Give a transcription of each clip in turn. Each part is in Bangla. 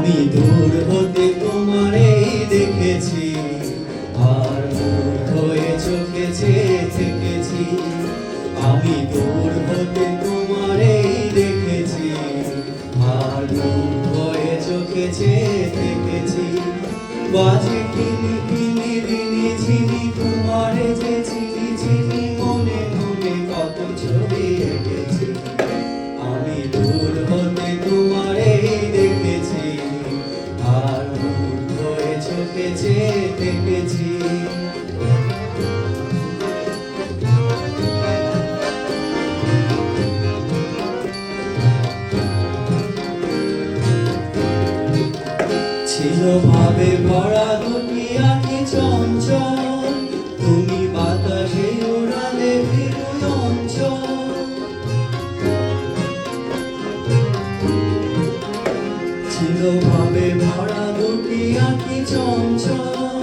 আমি দূর হতে তোমারেই দেখেছি, আর মূর্খ হয়ে চোখে চেয়ে থেকেছি। আমি দূর হতে তোমারেই দেখেছি, আর মূর্খ হয়ে চোখে চেয়ে থেকেছি। বাজে কিনি কিনি রিনি ঝিনি তোমারে যে চিনি চিনি, মনে মনে কত ছবি এঁকেছি। আমি দূর হতে তোমারেই দেখেছি, আর মূর্খ হয়ে চোখে চেয়ে থেকেছি। ছিল ভাবে ভরা দুটি আঁখি চঞ্চল, তুমি বাতাসে উড়ালে ভিড়ুই অঞ্চল। ছিল ভাবে ভরা দুটি আঁখি চঞ্চল,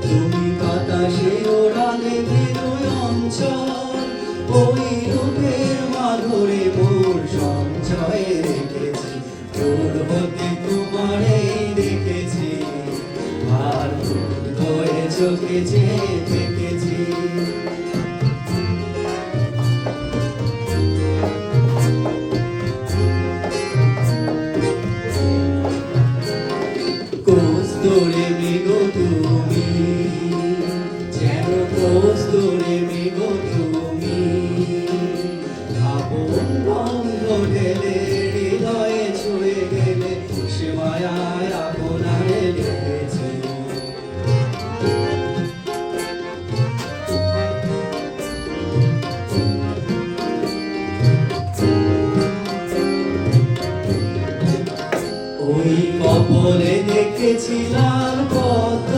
তুমি বাতাসে উড়ালে ভিড়ুই অঞ্চল। ওই রূপের মাধুরী মোর সঞ্চয়ে রেখেছি, দূর হতে তোমারেই দেখেছি, আর মূর্খ হয়ে চোখে চেয়ে থেকেছি। কস্তুরী মৃগ তুমি, যেন কস্তুরী মৃগ তুমি, আপন বন্ধ ঢেলে হৃদয়ে ছুঁয়ে গেলে, সে মায়ায় আপনারে লিখেছি। ওই কপলে দেখেছিলাম কত,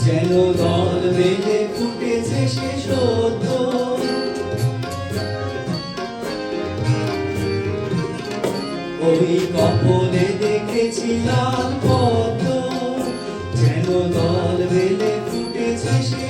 যেন দল বেঁধে ফুটেছে সে সত্য। ওই কপলে দেখেছিলাম কত, যেন দল বেঁধে ফুটেছে সে